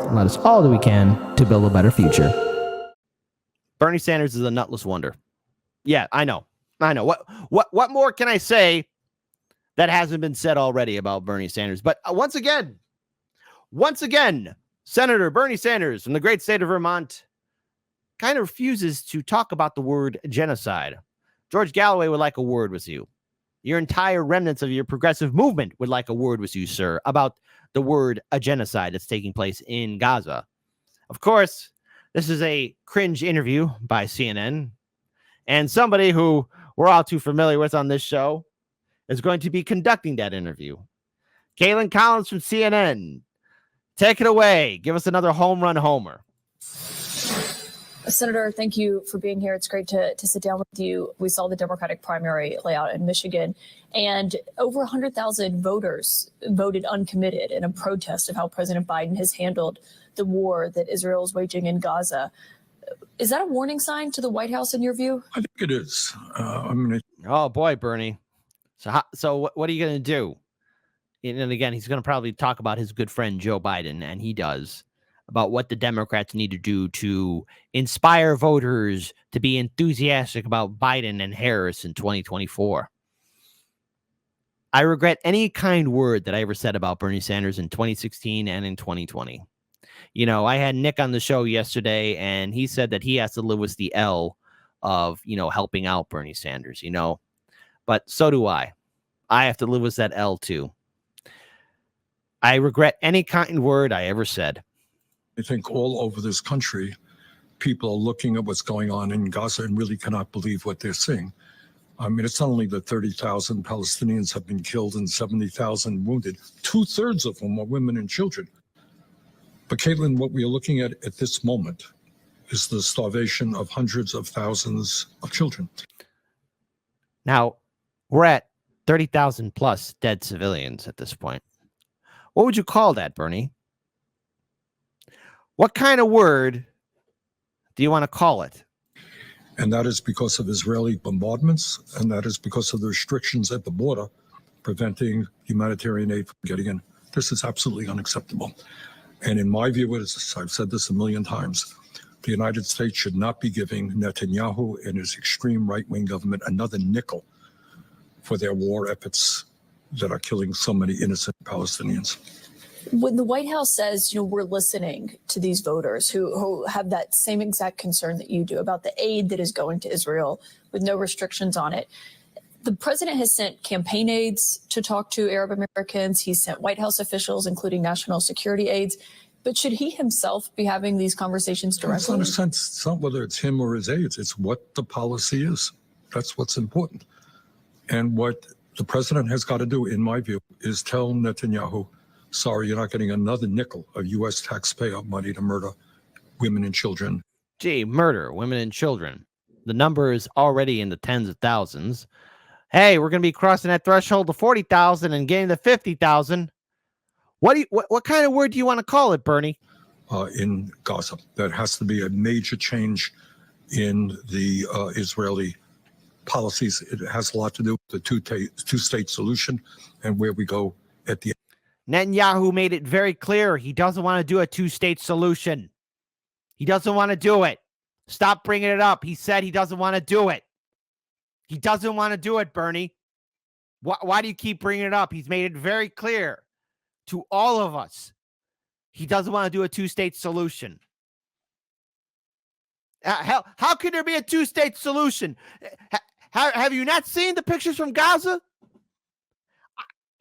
and let us all do we can to build a better future. Bernie Sanders is a nutless wonder. Yeah, I know. What more can I say that hasn't been said already about Bernie Sanders? But once again, Senator Bernie Sanders from the great state of Vermont kind of refuses to talk about the word genocide. George Galloway would like a word with you. Your entire remnants of your progressive movement would like a word with you, sir, about the word a genocide that's taking place in Gaza. Of course, this is a cringe interview by CNN, and somebody who we're all too familiar with on this show is going to be conducting that interview. Kaitlan Collins from CNN, take it away. Give us another home run homer. Senator, thank you for being here. It's great to sit down with you. We saw the Democratic primary layout in Michigan, and over 100,000 voters voted uncommitted in a protest of how President Biden has handled the war that Israel is waging in Gaza. Is that a warning sign to the White House in your view? I think it is. Oh, boy, Bernie. So what are you going to do? And again, he's going to probably talk about his good friend Joe Biden, and he does, about what the Democrats need to do to inspire voters to be enthusiastic about Biden and Harris in 2024. I regret any kind word that I ever said about Bernie Sanders in 2016 and in 2020. You know, I had Nick on the show yesterday, and he said that he has to live with the L of, helping out Bernie Sanders, But so do I. I have to live with that L too. I regret any kind word I ever said. I think all over this country, people are looking at what's going on in Gaza and really cannot believe what they're seeing. I mean, it's not only that 30,000 Palestinians have been killed and 70,000 wounded. 2/3 of them are women and children. But Kaitlan, what we are looking at this moment is the starvation of hundreds of thousands of children. Now, we're at 30,000 plus dead civilians at this point. What would you call that, Bernie? What kind of word do you want to call it? And that is because of Israeli bombardments, and that is because of the restrictions at the border preventing humanitarian aid from getting in. This is absolutely unacceptable. And in my view, I've said this a million times, the United States should not be giving Netanyahu and his extreme right-wing government another nickel for their war efforts that are killing so many innocent Palestinians. When the White House says, we're listening to these voters who have that same exact concern that you do about the aid that is going to Israel with no restrictions on it, the president has sent campaign aides to talk to Arab Americans. He's sent White House officials, including national security aides. But should he himself be having these conversations directly? It's not a sense, it's not whether it's him or his aides. It's what the policy is. That's what's important. And what the president has got to do, in my view, is tell Netanyahu, sorry, you're not getting another nickel of U.S. taxpayer money to murder women and children. Gee, murder women and children. The number is already in the tens of thousands. Hey, we're going to be crossing that threshold of 40,000 and getting to 50,000. What kind of word do you want to call it, Bernie? In Gaza, there has to be a major change in the Israeli policies. It has a lot to do with the two-state solution and where we go at the end. Netanyahu made it very clear he doesn't want to do a two-state solution. He doesn't want to do it. Stop bringing it up. He said he doesn't want to do it. He doesn't want to do it, Bernie. Why do you keep bringing it up? He's made it very clear to all of us he doesn't want to do a two-state solution. How can there be a two-state solution? Have you not seen the pictures from Gaza?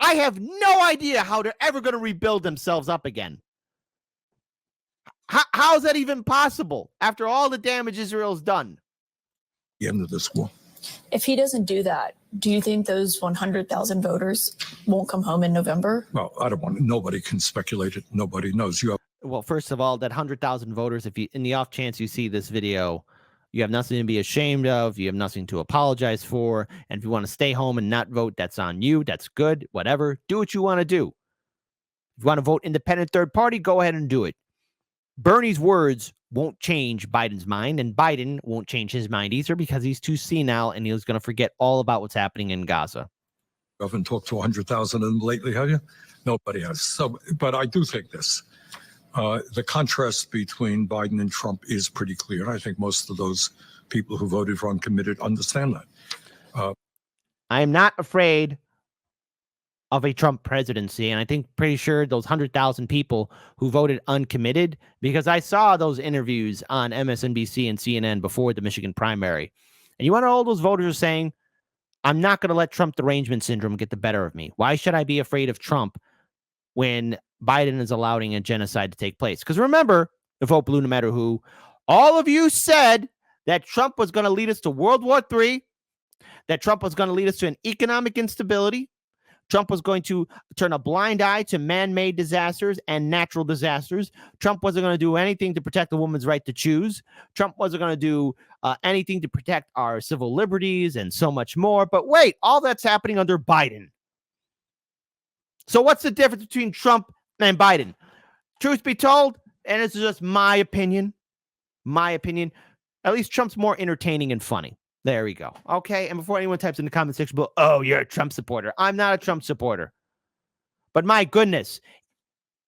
I have no idea how they're ever going to rebuild themselves up again. How is that even possible after all the damage Israel's done? The end of this war. If he doesn't do that, do you think those 100,000 voters won't come home in November? Well, nobody can speculate it. Nobody knows. Well, first of all, that 100,000 voters, if you, in the off chance you see this video, you have nothing to be ashamed of. You have nothing to apologize for. And if you want to stay home and not vote, that's on you. That's good. Whatever. Do what you want to do. If you want to vote independent third party, go ahead and do it. Bernie's words won't change Biden's mind, and Biden won't change his mind either because he's too senile and he's going to forget all about what's happening in Gaza. You haven't talked to 100,000 of them lately, have you? Nobody has. So, but I do think this. The contrast between Biden and Trump is pretty clear. And I think most of those people who voted for uncommitted understand that. I am not afraid of a Trump presidency. And I think pretty sure those 100,000 people who voted uncommitted, because I saw those interviews on MSNBC and CNN before the Michigan primary. And you want to know all those voters are saying, I'm not going to let Trump derangement syndrome get the better of me. Why should I be afraid of Trump when Biden is allowing a genocide to take place? Because remember, the vote blew no matter who. All of you said that Trump was going to lead us to World War III, that Trump was going to lead us to an economic instability. Trump was going to turn a blind eye to man-made disasters and natural disasters. Trump wasn't going to do anything to protect the woman's right to choose. Trump wasn't going to do anything to protect our civil liberties and so much more. But wait, all that's happening under Biden. So what's the difference between Trump and Biden? Truth be told, and it's just my opinion, at least Trump's more entertaining and funny. There we go. Okay. And before anyone types in the comment section, oh, you're a Trump supporter. I'm not a Trump supporter. But my goodness,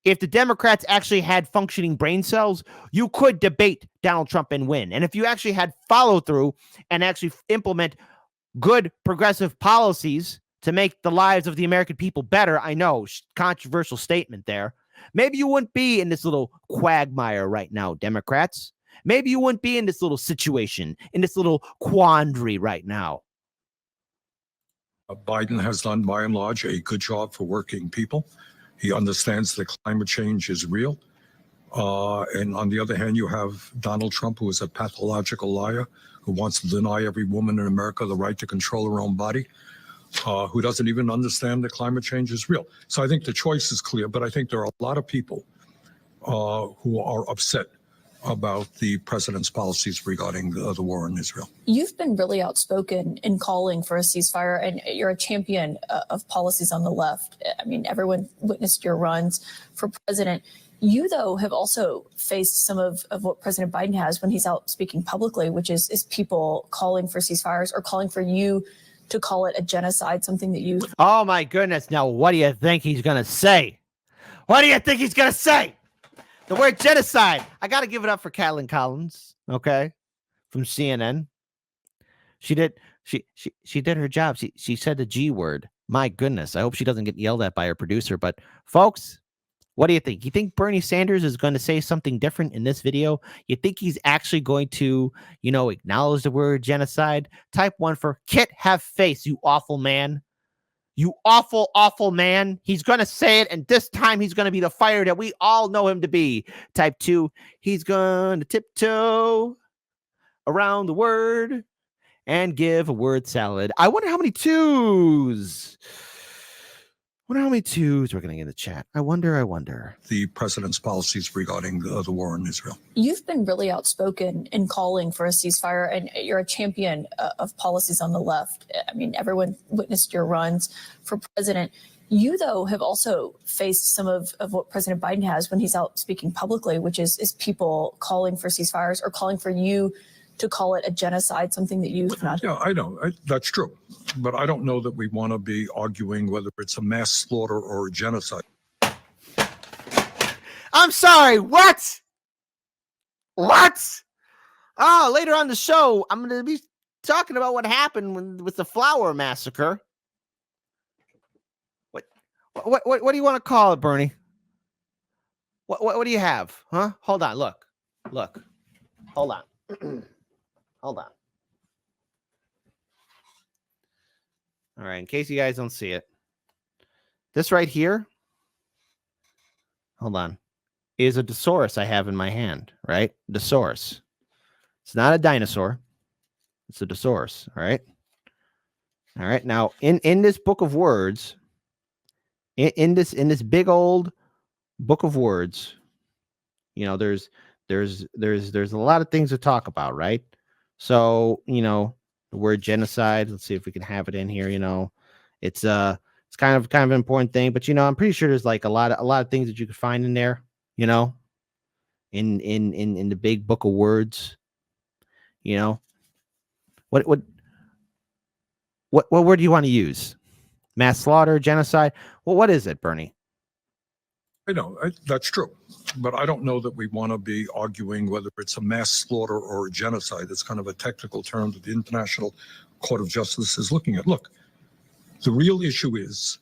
if the Democrats actually had functioning brain cells, you could debate Donald Trump and win. And if you actually had follow through and actually implement good progressive policies to make the lives of the American people better, I know, controversial statement there, maybe you wouldn't be in this little quagmire right now, Democrats. Maybe you wouldn't be in this little situation, in this little quandary right now. Biden has done, by and large, a good job for working people. He understands that climate change is real. And on the other hand, you have Donald Trump, who is a pathological liar, who wants to deny every woman in America the right to control her own body, who doesn't even understand that climate change is real. So I think the choice is clear, but I think there are a lot of people who are upset about the president's policies regarding the war in Israel. You've been really outspoken in calling for a ceasefire, and you're a champion of policies on the left. I mean, everyone witnessed your runs for president. You, though, have also faced some of what President Biden has when he's out speaking publicly, which is people calling for ceasefires or calling for you to call it a genocide, something that you... Oh, my goodness. Now, what do you think he's going to say? What do you think he's going to say? The word genocide. I got to give it up for Kathleen Collins, okay, from CNN. She did her job. She said the G word. My goodness. I hope she doesn't get yelled at by her producer. But folks, what do you think? You think Bernie Sanders is going to say something different in this video? You think he's actually going to, acknowledge the word genocide? Type 1 for Kit have face, you awful man. You awful, awful man. He's going to say it, and this time he's going to be the fighter that we all know him to be. Type 2, he's going to tiptoe around the word and give a word salad. I wonder how many twos. We're going to get in the chat. I wonder. The president's policies regarding the war in Israel. You've been really outspoken in calling for a ceasefire, and you're a champion of policies on the left. I mean, everyone witnessed your runs for president. You, though, have also faced some of what President Biden has when he's out speaking publicly, which is people calling for ceasefires or calling for you to call it a genocide, something that you have not. Yeah, I know. That's true. But I don't know that we want to be arguing whether it's a mass slaughter or a genocide. I'm sorry, what? What? Oh, later on the show, I'm going to be talking about what happened with the flower massacre. What do you want to call it, Bernie? What do you have? Huh? Hold on, look. Hold on. Hold on. All right, in case you guys don't see it, this right here, hold on, is a Dosaurus I have in my hand, right? Dosaurus. It's not a dinosaur. It's a Dosaurus, all right? All right, now, in this book of words, in this big old book of words, there's a lot of things to talk about, right? So, the word genocide, let's see if we can have it in here, it's kind of an important thing, but I'm pretty sure there's like a lot of things that you could find in there, in the big book of words, what word do you want to use? Mass slaughter, genocide? Well, what is it, Bernie? That's true. But I don't know that we want to be arguing whether it's a mass slaughter or a genocide. It's kind of a technical term that the International Court of Justice is looking at. Look, the real issue is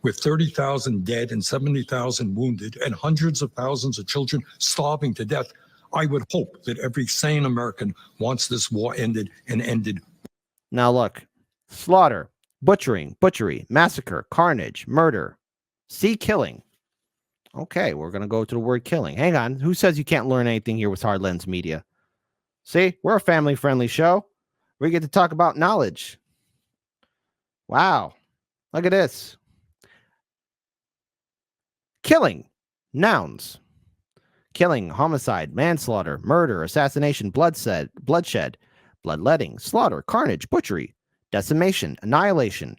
with 30,000 dead and 70,000 wounded and hundreds of thousands of children starving to death, I would hope that every sane American wants this war ended and ended. Now look, slaughter, butchery, massacre, carnage, murder, killing. Okay, we're going to go to the word killing. Hang on. Who says you can't learn anything here with Hard Lens Media? See, we're a family-friendly show. We get to talk about knowledge. Wow. Look at this. Killing. Nouns. Killing, homicide, manslaughter, murder, assassination, bloodshed, bloodletting, slaughter, carnage, butchery, decimation, annihilation.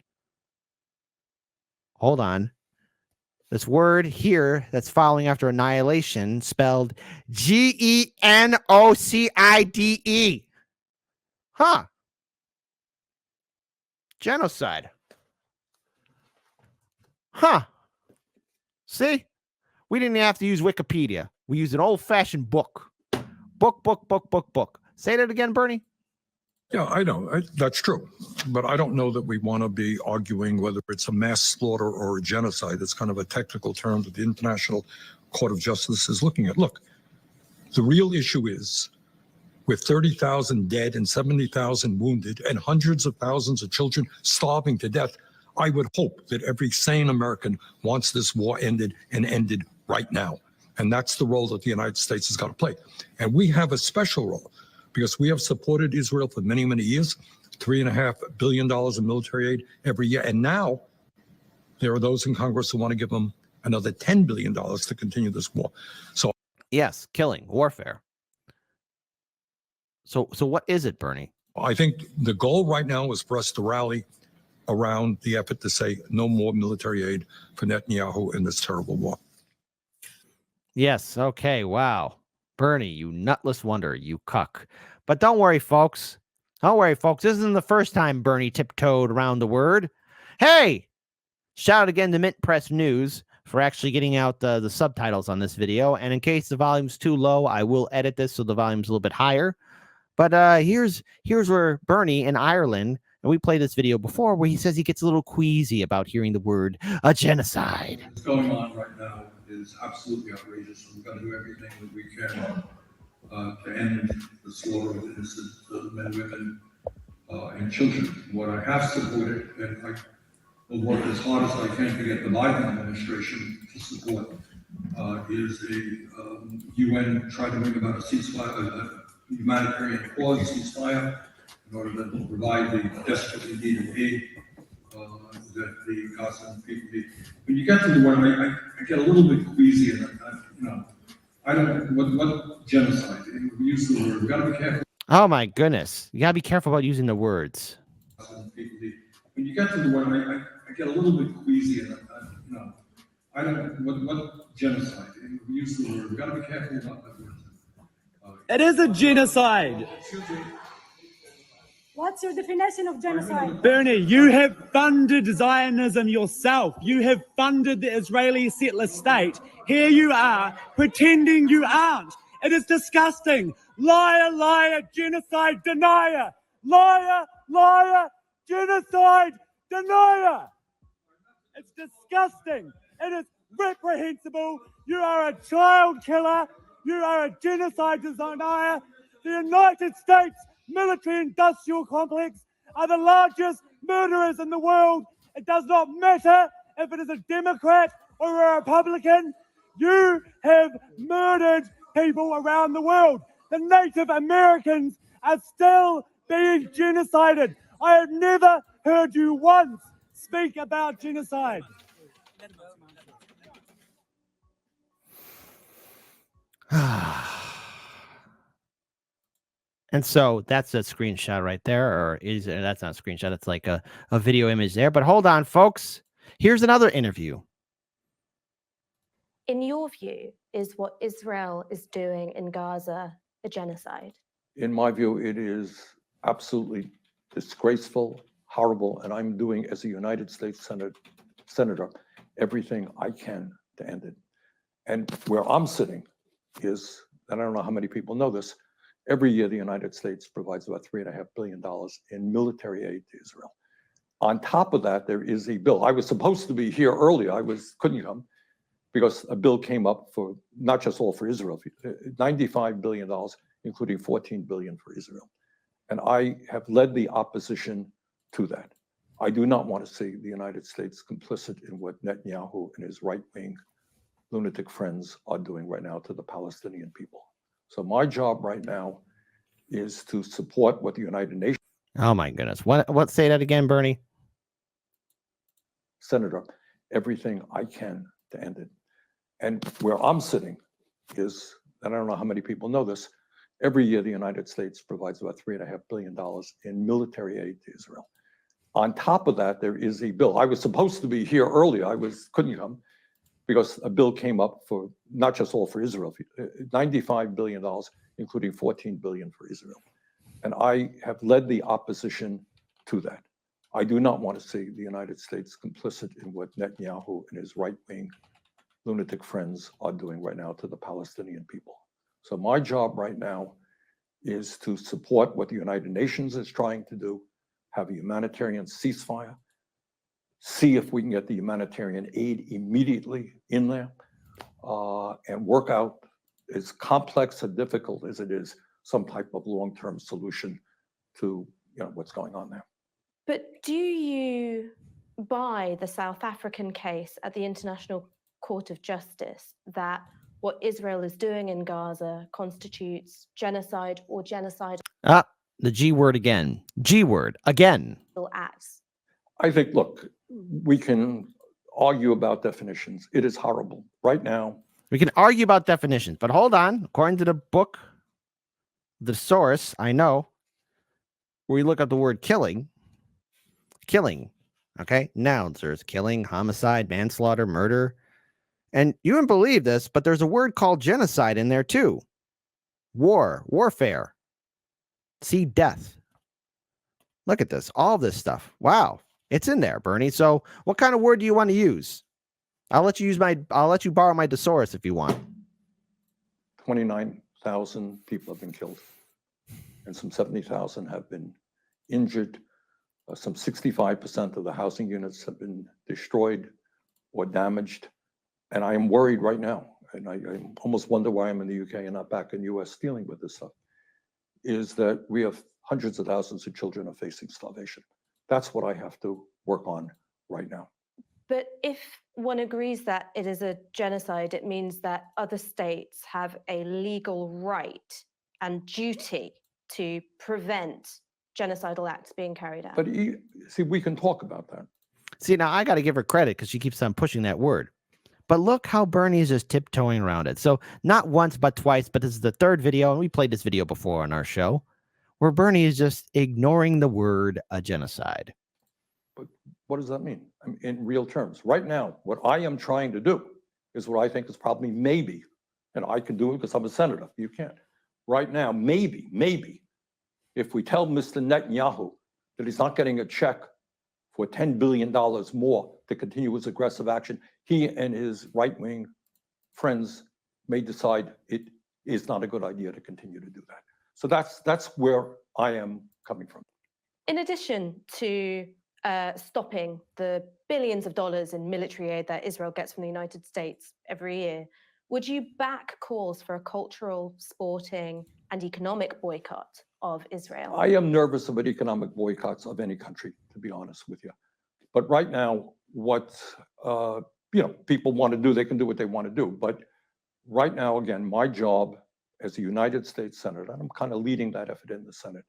Hold on. This word here that's following after annihilation spelled genocide. Huh. Genocide. Huh. See? We didn't have to use Wikipedia. We used an old-fashioned book. Book. Say that again, Bernie. Yeah, I know. That's true. But I don't know that we want to be arguing whether it's a mass slaughter or a genocide. It's kind of a technical term that the International Court of Justice is looking at. Look, the real issue is with 30,000 dead and 70,000 wounded and hundreds of thousands of children starving to death, I would hope that every sane American wants this war ended and ended right now. And that's the role that the United States has got to play. And we have a special role because we have supported Israel for many, many years, $3.5 billion in military aid every year. And now there are those in Congress who want to give them another $10 billion to continue this war. So yes, killing, warfare. So what is it, Bernie? I think the goal right now is for us to rally around the effort to say no more military aid for Netanyahu in this terrible war. Yes. Okay. Wow. Bernie, you nutless wonder, you cuck. But don't worry, folks. Don't worry, folks. This isn't the first time Bernie tiptoed around the word. Hey! Shout out again to Mint Press News for actually getting out the subtitles on this video. And in case the volume's too low, I will edit this so the volume's a little bit higher. But here's where Bernie in Ireland, and we played this video before, where he says he gets a little queasy about hearing the word a genocide. What's going on right now is absolutely outrageous. We've got to do everything that we can to end the slaughter of innocent men, women, and children. What I have supported, and I will work as hard as I can to get the Biden administration to support, is a UN trying to bring about a ceasefire, a humanitarian clause ceasefire, in order to provide the desperately needed aid that the Gaza people need. When you get to the word, I get a little bit queasy, and I don't what genocide. And we use the word. We got to be careful. Oh my goodness! You gotta be careful about using the words. When you get to the word, I get a little bit queasy, and I don't what genocide. And we use the word. We got to be careful about that word. It is a genocide. What's your definition of genocide? Bernie, you have funded Zionism yourself. You have funded the Israeli settler state. Here you are, pretending you aren't. It is disgusting. Liar, liar, genocide denier. Liar, liar, genocide denier. It's disgusting. It is reprehensible. You are a child killer. You are a genocide denier. The United States military-industrial complex are the largest murderers in the world. It does not matter if it is a Democrat or a Republican. You have murdered people around the world. The Native Americans are still being genocided. I have never heard you once speak about genocide. And so that's a screenshot right there, or that's not a screenshot, it's like a video image there. But hold on, folks. Here's another interview. In your view, is what Israel is doing in Gaza a genocide? In my view, it is absolutely disgraceful, horrible, and I'm doing, as a United States Senator, everything I can to end it. And where I'm sitting is, and I don't know how many people know this, every year the United States provides about $3.5 billion in military aid to Israel. On top of that, there is a bill. I was supposed to be here earlier. Couldn't come because a bill came up for not just all for Israel, $95 billion, including $14 billion for Israel. And I have led the opposition to that. I do not want to see the United States complicit in what Netanyahu and his right-wing lunatic friends are doing right now to the Palestinian people. So my job right now is to support what the United Nations. Oh my goodness. What say that again, Bernie? Senator, everything I can to end it. And where I'm sitting is, and I don't know how many people know this, every year the United States provides about $3.5 billion in military aid to Israel. On top of that, there is a bill. I was supposed to be here earlier. Couldn't come because a bill came up for not just all for Israel, $95 billion, including $14 billion for Israel. And I have led the opposition to that. I do not want to see the United States complicit in what Netanyahu and his right-wing lunatic friends are doing right now to the Palestinian people. So my job right now is to support what the United Nations is trying to do, have a humanitarian ceasefire, see if we can get the humanitarian aid immediately in there, and work out, as complex and difficult as it is, some type of long-term solution to what's going on there. But do you buy the South African case at the International Court of Justice that what Israel is doing in Gaza constitutes genocide or genocide The G word again. G word again. acts? I think, look, we can argue about definitions. It is horrible. Right now, We can argue about definitions, but hold on. According to the book, the source, I know, where we look up the word killing, okay? Nouns, there's killing, homicide, manslaughter, murder. And you wouldn't believe this, but there's a word called genocide in there too. Warfare. See, death. Look at this, all this stuff. Wow, it's in there, Bernie. So what kind of word do you want to use? I'll let you borrow my thesaurus if you want. 29,000 people have been killed, and some 70,000 have been injured. Some 65% of the housing units have been destroyed or damaged. And I am worried right now, and I almost wonder why I'm in the UK and not back in the US dealing with this stuff, is that we have hundreds of thousands of children are facing starvation. That's what I have to work on right now. But if one agrees that it is a genocide, it means that other states have a legal right and duty to prevent genocidal acts being carried out. But see, we can talk about that. See, now I got to give her credit because she keeps on pushing that word. But look how Bernie is just tiptoeing around it. So not once, but twice, but this is the third video, and we played this video before on our show, where Bernie is just ignoring the word a genocide. But what does that mean? I mean, in real terms, right now, what I am trying to do is what I think is probably maybe, and I can do it because I'm a senator, you can't. Right now, maybe, if we tell Mr. Netanyahu that he's not getting a check for $10 billion more to continue his aggressive action, he and his right-wing friends may decide it is not a good idea to continue to do that. So that's where I am coming from. In addition to stopping the billions of dollars in military aid that Israel gets from the United States every year, would you back calls for a cultural, sporting, and economic boycott of Israel? I am nervous about economic boycotts of any country, to be honest with you. But right now, what people want to do, they can do what they want to do. But right now, again, my job as a United States Senator, and I'm kind of leading that effort in the Senate,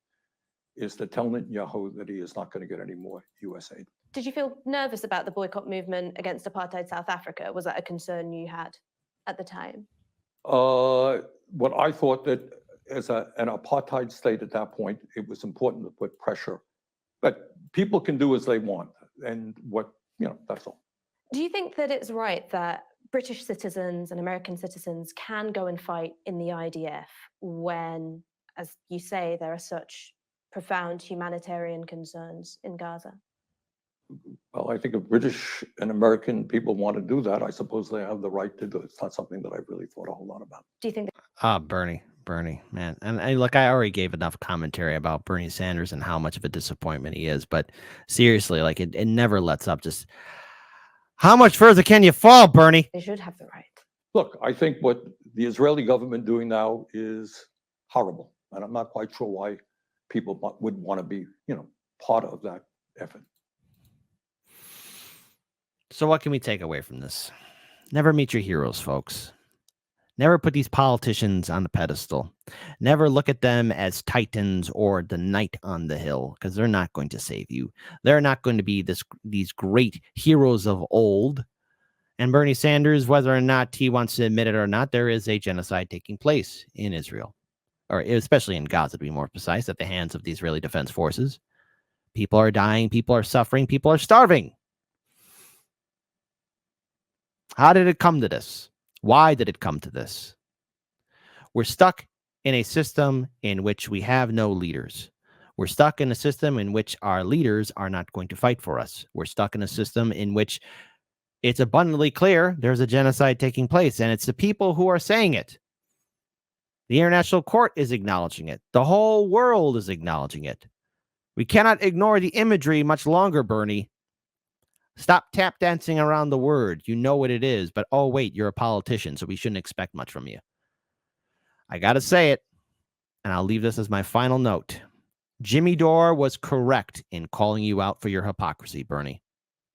is to tell Netanyahu that he is not going to get any more U.S. aid. Did you feel nervous about the boycott movement against apartheid South Africa? Was that a concern you had at the time? What I thought that as an apartheid state at that point, it was important to put pressure. But people can do as they want. And that's all. Do you think that it's right that British citizens and American citizens can go and fight in the IDF when, as you say, there are such profound humanitarian concerns in Gaza? Well, I think if British and American people want to do that, I suppose they have the right to do it. It's not something that I've really thought a whole lot about. Do you think Bernie, man. And look, I already gave enough commentary about Bernie Sanders and how much of a disappointment he is. But seriously, like it never lets up. Just how much further can you fall, Bernie? they should have the right? Look, I think what the Israeli government doing now is horrible. And I'm not quite sure why people would want to be, part of that effort. So what can we take away from this? Never meet your heroes, folks. Never put these politicians on the pedestal. Never look at them as titans or the knight on the hill, because they're not going to save you. They're not going to be these great heroes of old. And Bernie Sanders, whether or not he wants to admit it or not, there is a genocide taking place in Israel, or especially in Gaza, to be more precise, at the hands of the Israeli Defense Forces. People are dying. People are suffering. People are starving. How did it come to this? Why did it come to this? We're stuck in a system in which we have no leaders. We're stuck in a system in which our leaders are not going to fight for us. We're stuck in a system in which it's abundantly clear there's a genocide taking place, and it's the people who are saying it. The International Court is acknowledging it. The whole world is acknowledging it. We cannot ignore the imagery much longer, Bernie. Stop tap dancing around the word. You know what it is, but oh, wait, you're a politician, so we shouldn't expect much from you. I got to say it, and I'll leave this as my final note. Jimmy Dore was correct in calling you out for your hypocrisy, Bernie.